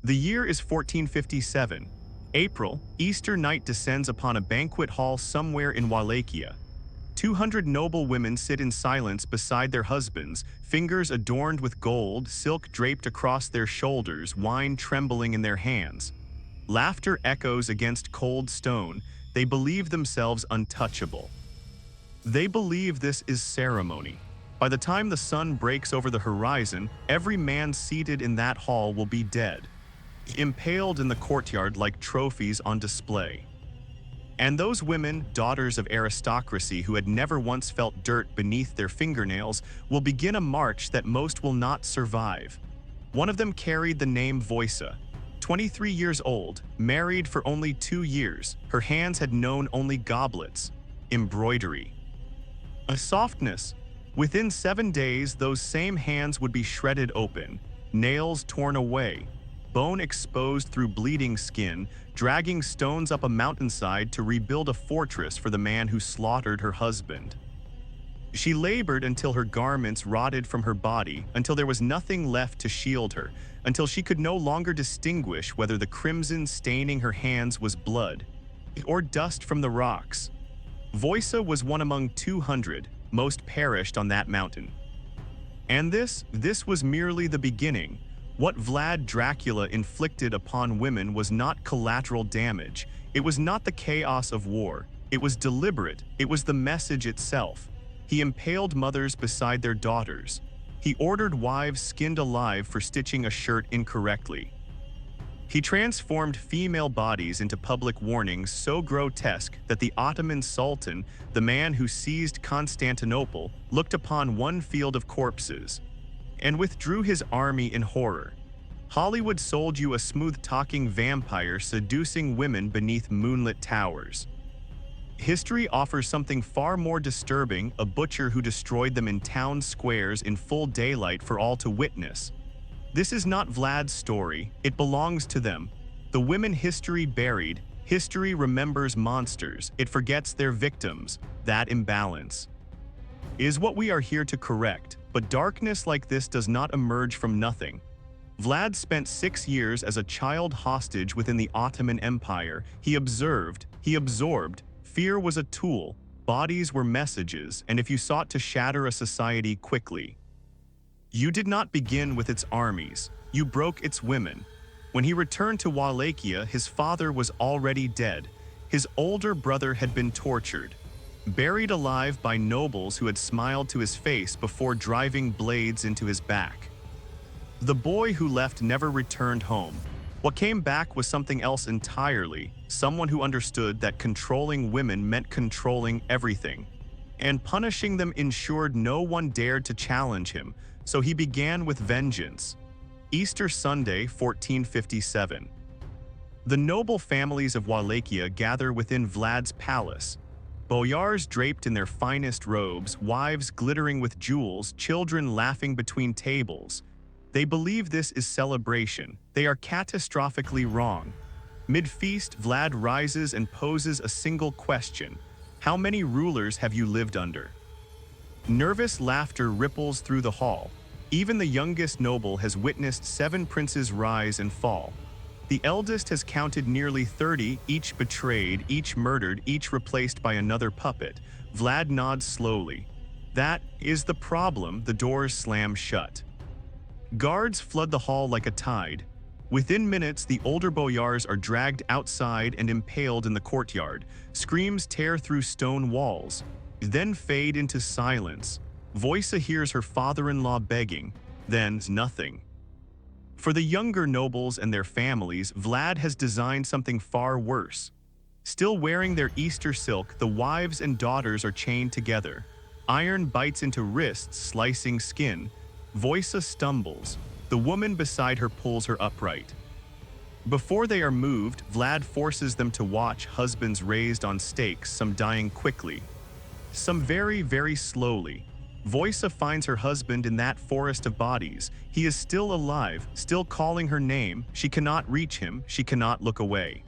The year is 1457. April, Easter night descends upon a banquet hall somewhere in Wallachia. 200 noble women sit in silence beside their husbands, fingers adorned with gold, silk draped across their shoulders, wine trembling in their hands. Laughter echoes against cold stone. They believe themselves untouchable. They believe this is ceremony. By the time the sun breaks over the horizon, every man seated in that hall will be dead, impaled in the courtyard like trophies on display. And those women, daughters of aristocracy who had never once felt dirt beneath their fingernails, will begin a march that most will not survive. One of them carried the name Voisa. 23 years old, married for only 2 years, her hands had known only goblets, embroidery, a softness. Within 7 days, those same hands would be shredded open, nails torn away, bone exposed through bleeding skin, dragging stones up a mountainside to rebuild a fortress for the man who slaughtered her husband. She labored until her garments rotted from her body, until there was nothing left to shield her, until she could no longer distinguish whether the crimson staining her hands was blood or dust from the rocks. Voisa was one among 200, most perished on that mountain. And this was merely the beginning. What Vlad Dracula inflicted upon women was not collateral damage. It was not the chaos of war. It was deliberate. It was the message itself. He impaled mothers beside their daughters. He ordered wives skinned alive for stitching a shirt incorrectly. He transformed female bodies into public warnings so grotesque that the Ottoman Sultan, the man who seized Constantinople, looked upon one field of corpses and withdrew his army in horror. Hollywood sold you a smooth-talking vampire seducing women beneath moonlit towers. History offers something far more disturbing, a butcher who destroyed them in town squares in full daylight for all to witness. This is not Vlad's story, it belongs to them. The women history buried, history remembers monsters, it forgets their victims. That imbalance is what we are here to correct, but darkness like this does not emerge from nothing. Vlad spent 6 years as a child hostage within the Ottoman Empire. He observed, he absorbed. Fear was a tool, bodies were messages, and if you sought to shatter a society quickly, you did not begin with its armies, you broke its women. When he returned to Wallachia, his father was already dead. His older brother had been tortured, buried alive by nobles who had smiled to his face before driving blades into his back. The boy who left never returned home. What came back was something else entirely, someone who understood that controlling women meant controlling everything, and punishing them ensured no one dared to challenge him, so he began with vengeance. Easter Sunday, 1457. The noble families of Wallachia gather within Vlad's palace. Boyars draped in their finest robes, wives glittering with jewels, children laughing between tables. They believe this is celebration. They are catastrophically wrong. Mid-feast, Vlad rises and poses a single question. How many rulers have you lived under? Nervous laughter ripples through the hall. Even the youngest noble has witnessed 7 princes rise and fall. The eldest has counted nearly 30, each betrayed, each murdered, each replaced by another puppet. Vlad nods slowly. That is the problem. The doors slam shut. Guards flood the hall like a tide. Within minutes, the older boyars are dragged outside and impaled in the courtyard. Screams tear through stone walls, then fade into silence. Voisa hears her father-in-law begging, then nothing. For the younger nobles and their families, Vlad has designed something far worse. Still wearing their Easter silk, the wives and daughters are chained together. Iron bites into wrists, slicing skin. Voisa stumbles. The woman beside her pulls her upright. Before they are moved, Vlad forces them to watch husbands raised on stakes, some dying quickly, some very, very slowly. Voisa finds her husband in that forest of bodies. He is still alive, still calling her name. She cannot reach him, she cannot look away.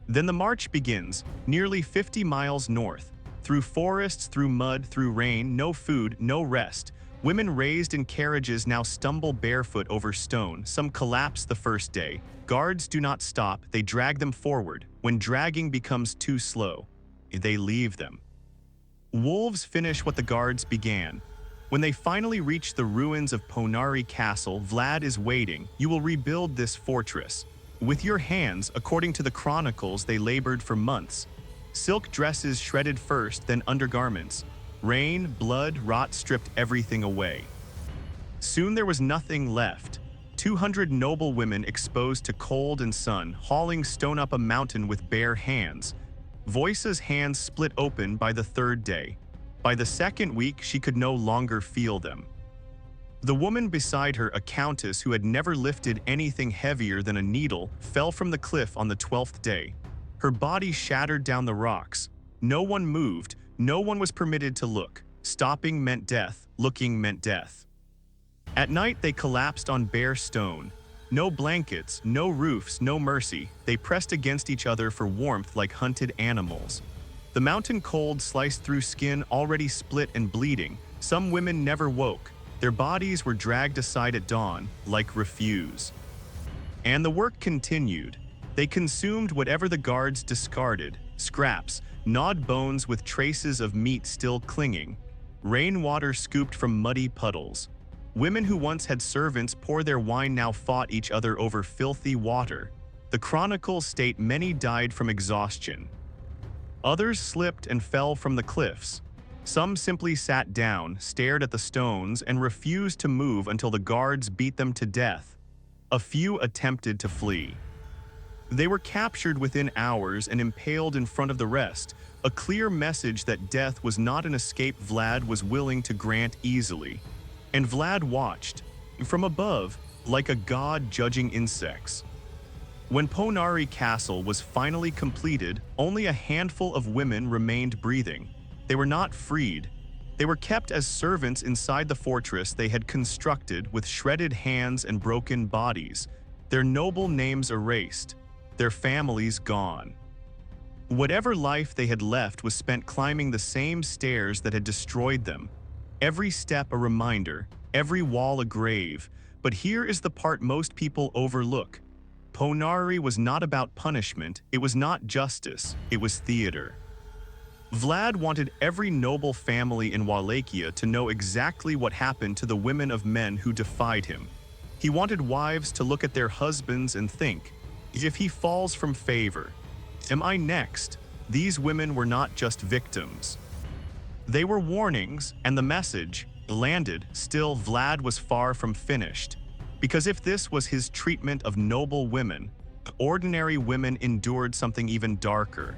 Then the march begins, nearly 50 miles north, through forests, through mud, through rain, no food, no rest. Women raised in carriages now stumble barefoot over stone. Some collapse the first day. Guards do not stop, they drag them forward. When dragging becomes too slow, they leave them. Wolves finish what the guards began. When they finally reach the ruins of Poenari Castle, Vlad is waiting. You will rebuild this fortress. With your hands, according to the chronicles, they labored for months. Silk dresses shredded first, then undergarments. Rain, blood, rot stripped everything away. Soon there was nothing left. 200 noble women exposed to cold and sun, hauling stone up a mountain with bare hands. Voisa's hands split open by the third day. By the second week, she could no longer feel them. The woman beside her, a countess who had never lifted anything heavier than a needle, fell from the cliff on the 12th day. Her body shattered down the rocks. No one moved. No one was permitted to look. Stopping meant death. Looking meant death. At night, they collapsed on bare stone. No blankets, no roofs, no mercy. They pressed against each other for warmth like hunted animals. The mountain cold sliced through skin already split and bleeding. Some women never woke. Their bodies were dragged aside at dawn, like refuse. And the work continued. They consumed whatever the guards discarded, scraps, gnawed bones with traces of meat still clinging, rainwater scooped from muddy puddles. Women who once had servants pour their wine now fought each other over filthy water. The chronicles state many died from exhaustion. Others slipped and fell from the cliffs. Some simply sat down, stared at the stones, and refused to move until the guards beat them to death. A few attempted to flee. They were captured within hours and impaled in front of the rest, a clear message that death was not an escape Vlad was willing to grant easily. And Vlad watched, from above, like a god judging insects. When Poenari Castle was finally completed, only a handful of women remained breathing. They were not freed. They were kept as servants inside the fortress they had constructed with shredded hands and broken bodies, their noble names erased, their families gone. Whatever life they had left was spent climbing the same stairs that had destroyed them. Every step a reminder, every wall a grave. But here is the part most people overlook. Poenari was not about punishment, it was not justice, it was theater. Vlad wanted every noble family in Wallachia to know exactly what happened to the women of men who defied him. He wanted wives to look at their husbands and think, if he falls from favor, am I next? These women were not just victims. They were warnings, and the message landed. Still, Vlad was far from finished. Because if this was his treatment of noble women, ordinary women endured something even darker.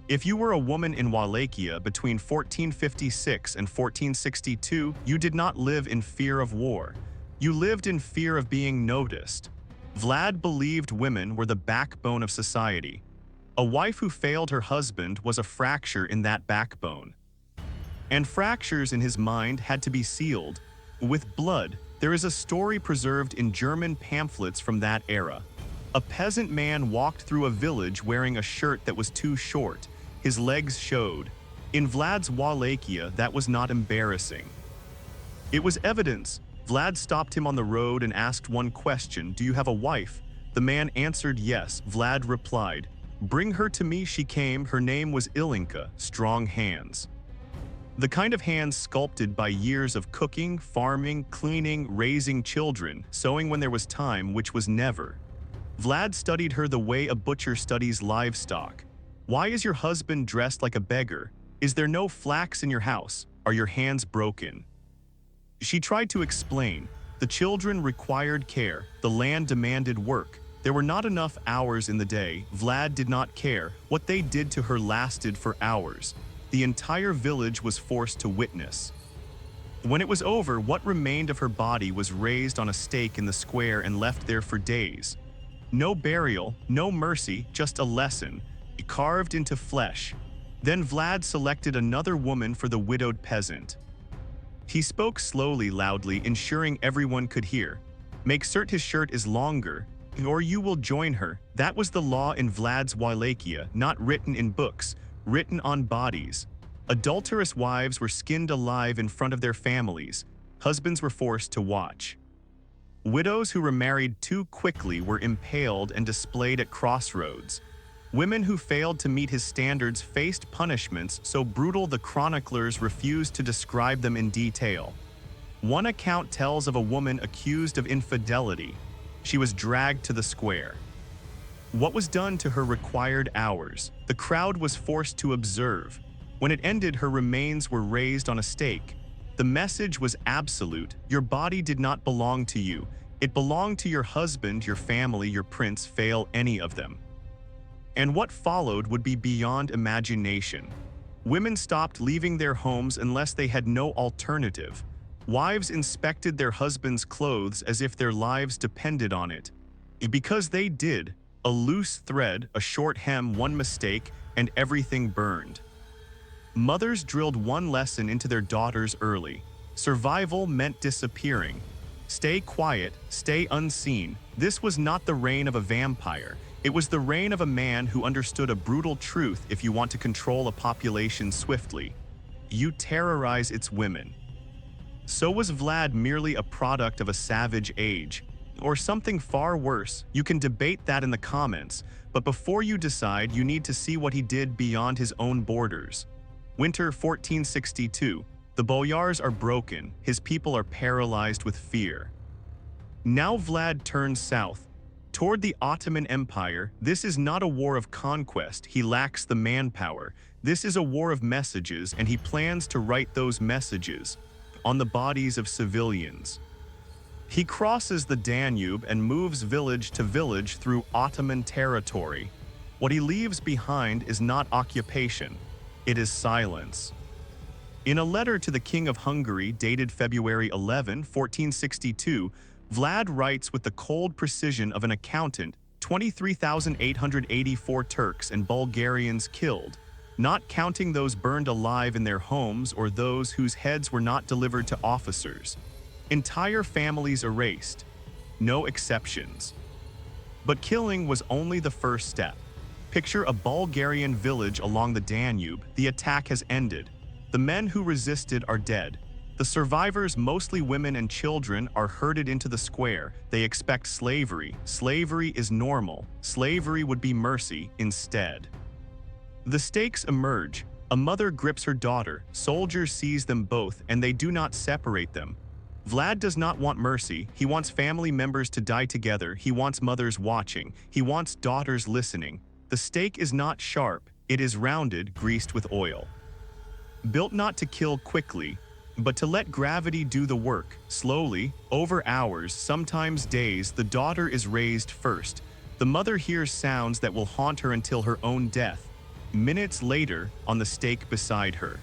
If you were a woman in Wallachia between 1456 and 1462, you did not live in fear of war. You lived in fear of being noticed. Vlad believed women were the backbone of society. A wife who failed her husband was a fracture in that backbone. And fractures in his mind had to be sealed with blood. There is a story preserved in German pamphlets from that era. A peasant man walked through a village wearing a shirt that was too short. His legs showed. In Vlad's Wallachia, that was not embarrassing. It was evidence. Vlad stopped him on the road and asked one question, "Do you have a wife?" The man answered yes. Vlad replied, "Bring her to me." She came. Her name was Ilinka, strong hands. The kind of hands sculpted by years of cooking, farming, cleaning, raising children, sewing when there was time, which was never. Vlad studied her the way a butcher studies livestock. Why is your husband dressed like a beggar? Is there no flax in your house? Are your hands broken? She tried to explain. The children required care. The land demanded work. There were not enough hours in the day. Vlad did not care. What they did to her lasted for hours. The entire village was forced to witness. When it was over, what remained of her body was raised on a stake in the square and left there for days. No burial, no mercy, just a lesson, carved into flesh. Then Vlad selected another woman for the widowed peasant. He spoke slowly, loudly, ensuring everyone could hear. Make certain his shirt is longer, or you will join her. That was the law in Vlad's Wallachia, not written in books, written on bodies. Adulterous wives were skinned alive in front of their families. Husbands were forced to watch. Widows who remarried too quickly were impaled and displayed at crossroads. Women who failed to meet his standards faced punishments so brutal the chroniclers refused to describe them in detail. One account tells of a woman accused of infidelity. She was dragged to the square. What was done to her required hours. The crowd was forced to observe. When it ended, her remains were raised on a stake. The message was absolute. Your body did not belong to you. It belonged to your husband, your family, your prince, fail any of them. And what followed would be beyond imagination. Women stopped leaving their homes unless they had no alternative. Wives inspected their husbands' clothes as if their lives depended on it. Because they did, a loose thread, a short hem, one mistake, and everything burned. Mothers drilled one lesson into their daughters early. Survival meant disappearing. Stay quiet, stay unseen. This was not the reign of a vampire. It was the reign of a man who understood a brutal truth. If you want to control a population swiftly, you terrorize its women. So was Vlad merely a product of a savage age? Or something far worse? You can debate that in the comments, but before you decide, you need to see what he did beyond his own borders. Winter 1462. The boyars are broken, his people are paralyzed with fear. Now Vlad turns south, toward the Ottoman Empire. This is not a war of conquest, he lacks the manpower. This is a war of messages, and he plans to write those messages on the bodies of civilians. He crosses the Danube and moves village to village through Ottoman territory. What he leaves behind is not occupation, it is silence. In a letter to the King of Hungary dated February 11, 1462, Vlad writes with the cold precision of an accountant, 23,884 Turks and Bulgarians killed, not counting those burned alive in their homes or those whose heads were not delivered to officers. Entire families erased, no exceptions. But killing was only the first step. Picture a Bulgarian village along the Danube. The attack has ended. The men who resisted are dead. The survivors, mostly women and children, are herded into the square. They expect slavery. Slavery is normal. Slavery would be mercy instead. The stakes emerge. A mother grips her daughter. Soldiers seize them both, and they do not separate them. Vlad does not want mercy. He wants family members to die together. He wants mothers watching. He wants daughters listening. The stake is not sharp. It is rounded, greased with oil. Built not to kill quickly, but to let gravity do the work. Slowly, over hours, sometimes days, the daughter is raised first. The mother hears sounds that will haunt her until her own death. Minutes later, on the stake beside her.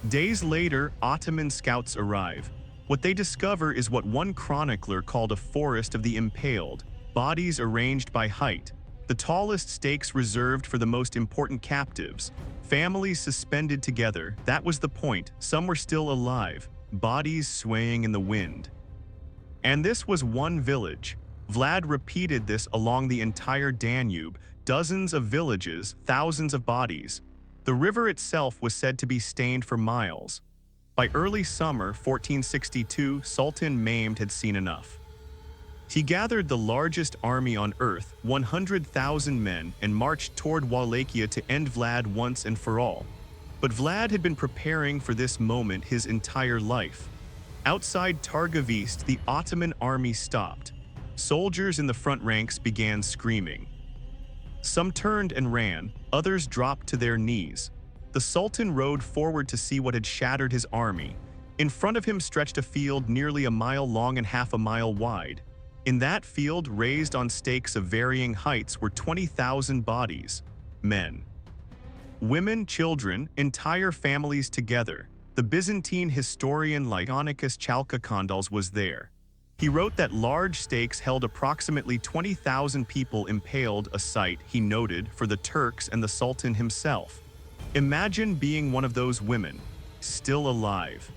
Days later, Ottoman scouts arrive. What they discover is what one chronicler called a forest of the impaled, bodies arranged by height. The tallest stakes reserved for the most important captives. Families suspended together, that was the point. Some were still alive, bodies swaying in the wind. And this was one village. Vlad repeated this along the entire Danube, dozens of villages, thousands of bodies. The river itself was said to be stained for miles. By early summer 1462, Sultan Mehmed had seen enough. He gathered the largest army on earth, 100,000 men, and marched toward Wallachia to end Vlad once and for all. But Vlad had been preparing for this moment his entire life. Outside Targovist, the Ottoman army stopped. Soldiers in the front ranks began screaming. Some turned and ran, others dropped to their knees. The Sultan rode forward to see what had shattered his army. In front of him stretched a field nearly a mile long and half a mile wide. In that field, raised on stakes of varying heights, were 20,000 bodies, men, women, children, entire families together. The Byzantine historian Ilinka Chalkakandals was there. He wrote that large stakes held approximately 20,000 people impaled, a sight, he noted, for the Turks and the Sultan himself. Imagine being one of those women, still alive,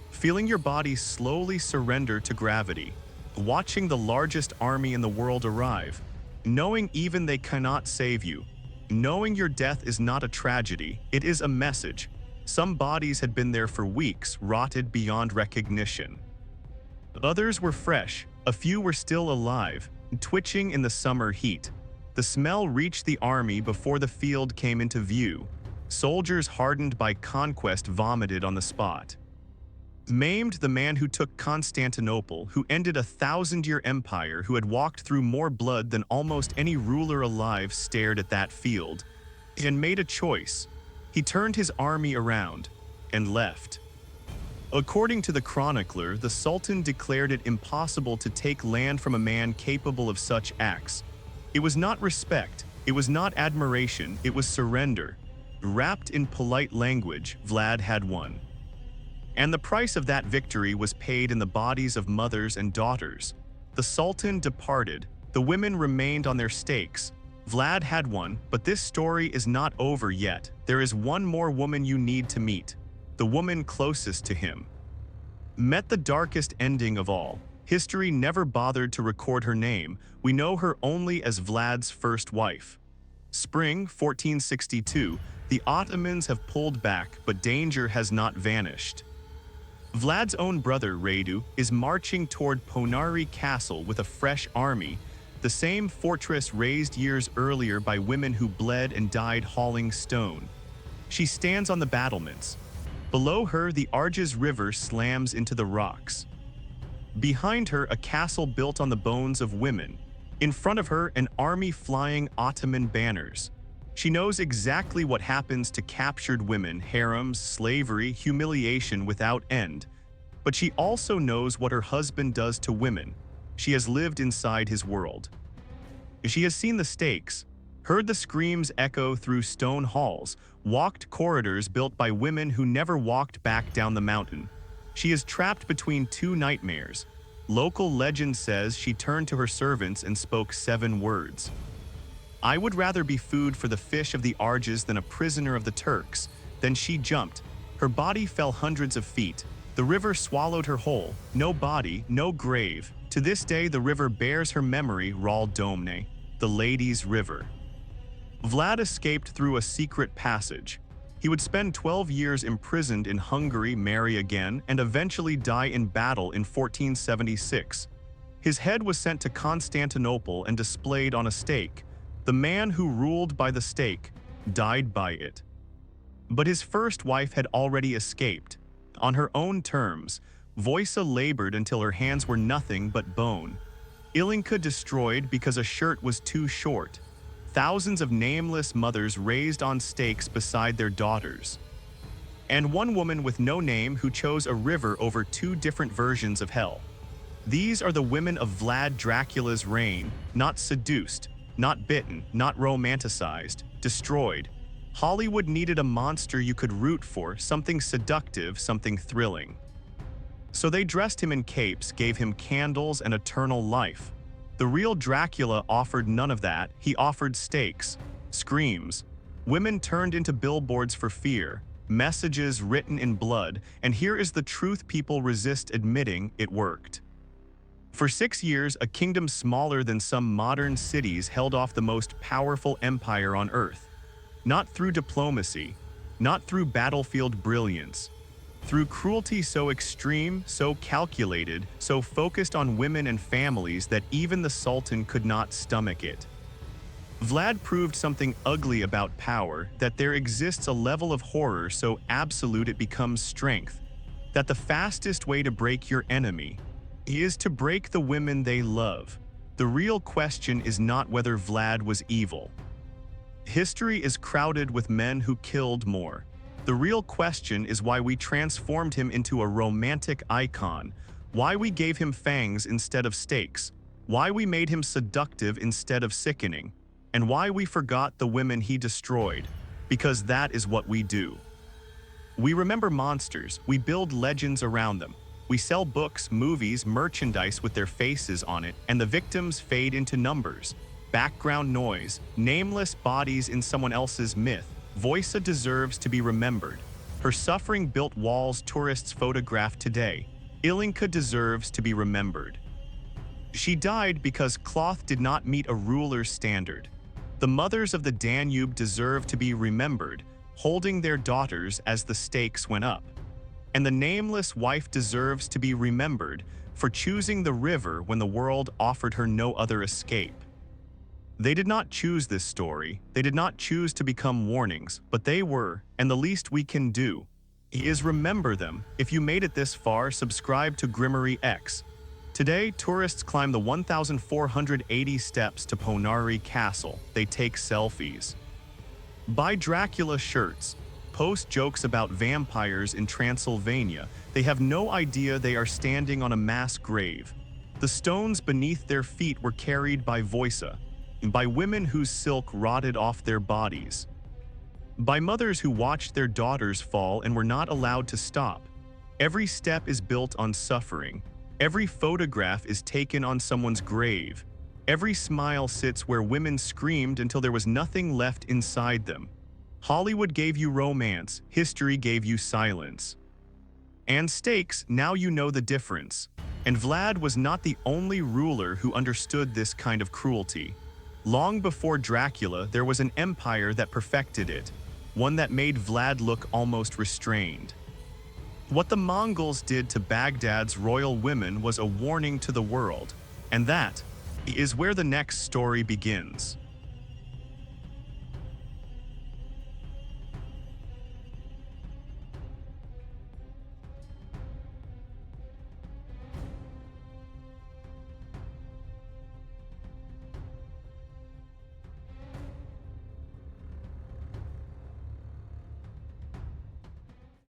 feeling your body slowly surrender to gravity. Watching the largest army in the world arrive, knowing even they cannot save you, knowing your death is not a tragedy, it is a message. Some bodies had been there for weeks, rotted beyond recognition. Others were fresh, a few were still alive, twitching in the summer heat. The smell reached the army before the field came into view. Soldiers hardened by conquest vomited on the spot. Maimed the man who took Constantinople, who ended a 1,000-year empire, who had walked through more blood than almost any ruler alive, stared at that field and made a choice. He turned his army around and left. According to the chronicler, the Sultan declared it impossible to take land from a man capable of such acts. It was not respect, it was not admiration, it was surrender. Wrapped in polite language, Vlad had won. And the price of that victory was paid in the bodies of mothers and daughters. The Sultan departed, the women remained on their stakes. Vlad had won, but this story is not over yet. There is one more woman you need to meet, the woman closest to him. Met the darkest ending of all. History never bothered to record her name. We know her only as Vlad's first wife. Spring 1462, the Ottomans have pulled back, but danger has not vanished. Vlad's own brother, Radu, is marching toward Poenari Castle with a fresh army, the same fortress razed years earlier by women who bled and died hauling stone. She stands on the battlements. Below her, the Arges River slams into the rocks. Behind her, a castle built on the bones of women. In front of her, an army flying Ottoman banners. She knows exactly what happens to captured women, harems, slavery, humiliation without end. But she also knows what her husband does to women. She has lived inside his world. She has seen the stakes, heard the screams echo through stone halls, walked corridors built by women who never walked back down the mountain. She is trapped between two nightmares. Local legend says she turned to her servants and spoke 7 words. I would rather be food for the fish of the Arges than a prisoner of the Turks. Then she jumped. Her body fell hundreds of feet. The river swallowed her whole. No body, no grave. To this day, the river bears her memory, Ral Domne, the Lady's River. Vlad escaped through a secret passage. He would spend 12 years imprisoned in Hungary, marry again, and eventually die in battle in 1476. His head was sent to Constantinople and displayed on a stake. The man who ruled by the stake died by it. But his first wife had already escaped. On her own terms, Voisa labored until her hands were nothing but bone. Ilinka destroyed because a shirt was too short. Thousands of nameless mothers raised on stakes beside their daughters. And one woman with no name who chose a river over 2 different versions of hell. These are the women of Vlad Dracula's reign, not seduced, not bitten, not romanticized, destroyed. Hollywood needed a monster you could root for, something seductive, something thrilling. So they dressed him in capes, gave him candles and eternal life. The real Dracula offered none of that. He offered stakes, screams. Women turned into billboards for fear, messages written in blood, and here is the truth people resist admitting: it worked. For 6 years, a kingdom smaller than some modern cities held off the most powerful empire on earth. Not through diplomacy, not through battlefield brilliance, through cruelty so extreme, so calculated, so focused on women and families that even the Sultan could not stomach it. Vlad proved something ugly about power, that there exists a level of horror so absolute it becomes strength, that the fastest way to break your enemy is to break the women they love. The real question is not whether Vlad was evil. History is crowded with men who killed more. The real question is why we transformed him into a romantic icon, why we gave him fangs instead of stakes, why we made him seductive instead of sickening, and why we forgot the women he destroyed, because that is what we do. We remember monsters, we build legends around them. We sell books, movies, merchandise with their faces on it, and the victims fade into numbers, background noise, nameless bodies in someone else's myth. Voisa deserves to be remembered. Her suffering built walls tourists photograph today. Ilinka deserves to be remembered. She died because cloth did not meet a ruler's standard. The mothers of the Danube deserve to be remembered. holding their daughters as the stakes went up. And the nameless wife deserves to be remembered for choosing the river when the world offered her no other escape. They did not choose this story, they did not choose to become warnings, but they were, and the least we can do is remember them. If you made it this far, subscribe to Grimoryx. Today, tourists climb the 1,480 steps to Poenari Castle. They take selfies, buy Dracula shirts, post jokes about vampires in Transylvania. They have no idea they are standing on a mass grave. The stones beneath their feet were carried by Voisa, by women whose silk rotted off their bodies, by mothers who watched their daughters fall and were not allowed to stop. Every step is built on suffering. Every photograph is taken on someone's grave. Every smile sits where women screamed until there was nothing left inside them. Hollywood gave you romance, history gave you silence. And stakes, now you know the difference. And Vlad was not the only ruler who understood this kind of cruelty. Long before Dracula, there was an empire that perfected it, one that made Vlad look almost restrained. What the Mongols did to Baghdad's royal women was a warning to the world, and that is where the next story begins.